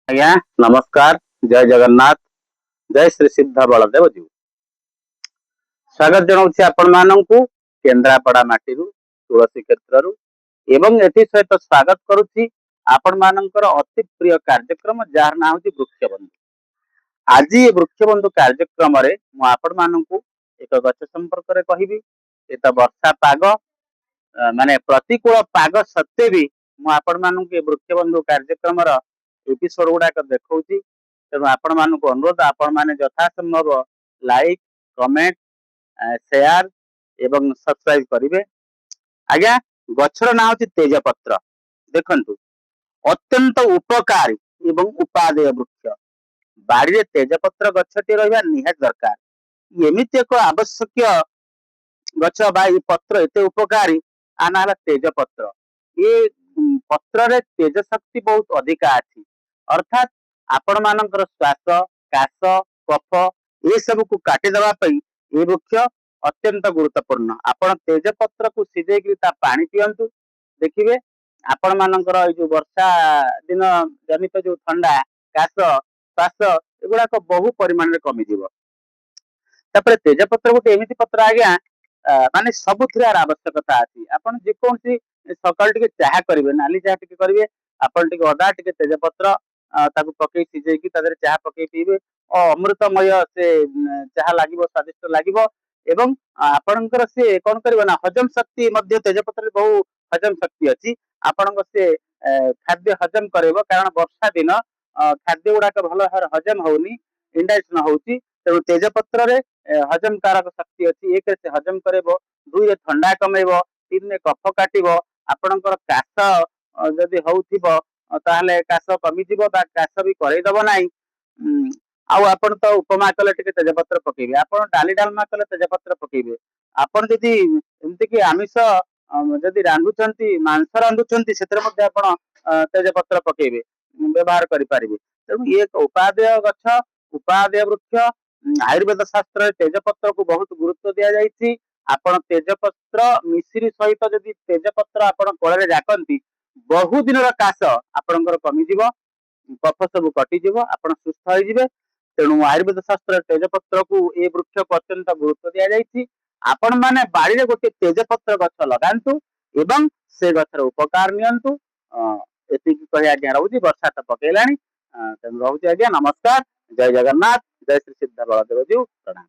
ଆଜ୍ଞା ନମସ୍କାର। ଜୟ ଜଗନ୍ନାଥ। ଜୟ ଶ୍ରୀ ସିଦ୍ଧ ବଳଦେବ ଜୀଉ। ସ୍ୱାଗତ ଜଣାଉଛି ଆପଣ ମାନଙ୍କୁ କେନ୍ଦ୍ରାପଡା ମାଟିରୁ ତୁଳସୀ କ୍ଷେତ୍ରରୁ ଏବଂ ଏଥିସହିତ ସ୍ୱାଗତ କରୁଛି ଆପଣ ମାନଙ୍କର ଅତି ପ୍ରିୟ କାର୍ଯ୍ୟକ୍ରମ ଯାହାର ନାଁ ହେଉଛି ବୃକ୍ଷବନ୍ଧୁ। ଆଜି ଏ ବୃକ୍ଷବନ୍ଧୁ କାର୍ଯ୍ୟକ୍ରମରେ ମୁଁ ଆପଣ ମାନଙ୍କୁ ଏକ ଗଛ ସମ୍ପର୍କରେ କହିବି। ଏ ତ ବର୍ଷା ପାଗ, ମାନେ ପ୍ରତିକୂଳ ପାଗ ସତ୍ତ୍ୱେ ବି ମୁଁ ଆପଣ ମାନଙ୍କୁ ଏ ବୃକ୍ଷବନ୍ଧୁ କାର୍ଯ୍ୟକ୍ରମର ଏପିସୋଡ ଗୁଡାକ ଦେଖଉଛି। ତେଣୁ ଆପଣ ମାନଙ୍କୁ ଅନୁରୋଧ, ଆପଣ ମାନେ ଯଥାସମ୍ଭବ ଲାଇକ୍, କମେଣ୍ଟ, ସେୟାର ଏବଂ ସବସ୍କ୍ରାଇବ କରିବେ। ଆଜ୍ଞା, ଗଛର ନାଁ ହଉଛି ତେଜପତ୍ର। ଦେଖନ୍ତୁ, ଅତ୍ୟନ୍ତ ଉପକାରୀ ଏବଂ ଉପାଦେୟ ବୃକ୍ଷ। ବାଡିରେ ତେଜପତ୍ର ଗଛଟି ରହିବା ନିହାତି ଦରକାର। ଏମିତି ଏକ ଆବଶ୍ୟକୀୟ ଗଛ ବା ଏଇ ପତ୍ର ଏତେ ଉପକାରୀ, ଆ ନାଁ ହେଲା ତେଜପତ୍ର। ଏ ପତ୍ରରେ ତେଜ ଶକ୍ତି ବହୁତ ଅଧିକା ଅଛି। ଅର୍ଥାତ୍ ଆପଣ ମାନଙ୍କର ଶ୍ୱାସ, କାଶ, କଫ ଏସବୁକୁ କାଟିଦେବା ପାଇଁ ଏ ବୃକ୍ଷ ଅତ୍ୟନ୍ତ ଗୁରୁତ୍ୱପୂର୍ଣ୍ଣ। ଆପଣ ତେଜପତ୍ରକୁ ସିଝେଇକି ତା ପାଣି ପିଅନ୍ତୁ, ଦେଖିବେ ଆପଣ ମାନଙ୍କର ଏଇ ଯୋଉ ବର୍ଷା ଦିନ ଜନିତ ଯୋଉ ଥଣ୍ଡା, କାଶ, ଶ୍ୱାସ ଏଗୁଡାକ ବହୁ ପରିମାଣରେ କମିଯିବ। ତାପରେ ତେଜପତ୍ର ଗୋଟେ ଏମିତି ପତ୍ର ଆଜ୍ଞା, ମାନେ ସବୁଥିରେ ଆର ଆବଶ୍ୟକତା ଅଛି। ଆପଣ ଯେକୌଣସି ସକାଳୁ ଟିକେ ଚାହା କରିବେ, ନାଲି ଚାହା ଟିକେ କରିବେ, ଆପଣ ଟିକେ ଅଦା, ଟିକେ ତେଜପତ୍ର ତାକୁ ପକେଇ ସିଝେଇକି ତା ଦେହରେ ଚାହା ପକେଇ ପିଇବେ। ଅମୃତମୟ ସେ ଚାହା ଲାଗିବ, ସ୍ୱାଦିଷ୍ଟ ଲାଗିବ। ଏବଂ ଆପଣଙ୍କର ସେ କଣ କରିବ ନା, ହଜମ ଶକ୍ତି ମଧ୍ୟ ତେଜପତ୍ରରେ ବହୁ ହଜମ ଶକ୍ତି ଅଛି। ଆପଣଙ୍କ ସେ ଖାଦ୍ୟ ହଜମ କରିବ, କାରଣ ବର୍ଷା ଦିନ ଖାଦ୍ୟ ଗୁଡାକ ଭଲ ଭାବରେ ହଜମ ହଉନି, ଇଣ୍ଡାଇଜେସନ ହଉଛି। ତେଣୁ ତେଜପତ୍ରରେ ହଜମ କାରକ ଶକ୍ତି ଅଛି। ଏକରେ ସେ ହଜମ କରିବ, ଦୁଇରେ ଥଣ୍ଡା କମେଇବ, ତିନିରେ କଫ କାଟିବ। ଆପଣଙ୍କର କାଶ ଯଦି ହଉଥିବ ତାହେଲେ କାଶ କମିଯିବ ବା କାଶ ବି କରେଇଦବ ନାହିଁ। ଆଉ ଆପଣ ତ ଉପମା କଲେ ଟିକେ ତେଜପତ୍ର ପକେଇବେ, ଆପଣ ଡାଲି ଡାଲମା କଲେ ତେଜପତ୍ର ପକେଇବେ। ଆପଣ ଯଦି ଏମିତି କି ଆମିଷ ଯଦି ରାନ୍ଧୁଛନ୍ତି, ମାଂସ ରାନ୍ଧୁଛନ୍ତି, ସେଥିରେ ମଧ୍ୟ ଆପଣ ତେଜପତ୍ର ପକେଇବେ, ବ୍ୟବହାର କରିପାରିବେ। ତେଣୁ ଇଏ ଏକ ଉପାଦେୟ ଗଛ, ଉପାଦେୟ ବୃକ୍ଷ। ଆୟୁର୍ବେଦ ଶାସ୍ତ୍ରରେ ତେଜପତ୍ରକୁ ବହୁତ ଗୁରୁତ୍ୱ ଦିଆଯାଇଛି। ଆପଣ ତେଜପତ୍ର ମିଶ୍ରି ସହିତ ଯଦି ତେଜପତ୍ର ଆପଣ କୋଳରେ ଜାକନ୍ତି, ବହୁ ଦିନର କାଶ ଆପଣଙ୍କର କମିଯିବ, କଫ ସବୁ କଟିଯିବ, ଆପଣ ସୁସ୍ଥ ହେଇଯିବେ। ତେଣୁ ଆୟୁର୍ବେଦ ଶାସ୍ତ୍ରରେ ତେଜପତ୍ରକୁ ଏ ବୃକ୍ଷକୁ ଅତ୍ୟନ୍ତ ଗୁରୁତ୍ୱ ଦିଆଯାଇଛି। ଆପଣ ମାନେ ବାଡିରେ ଗୋଟେ ତେଜପତ୍ର ଗଛ ଲଗାନ୍ତୁ ଏବଂ ସେ ଗଛର ଉପକାର ନିଅନ୍ତୁ। ଏତିକି କହି ଆଜ୍ଞା ରହୁଛି, ବର୍ଷା ତ ପକେଇଲାଣି। ତେଣୁ ରହୁଛି ଆଜ୍ଞା, ନମସ୍କାର। ଜୟ ଜଗନ୍ନାଥ। ଜୟ ଶ୍ରୀ ସିଦ୍ଧ ବଳଦେବ ଜୀଉ। ପ୍ରଣାମ।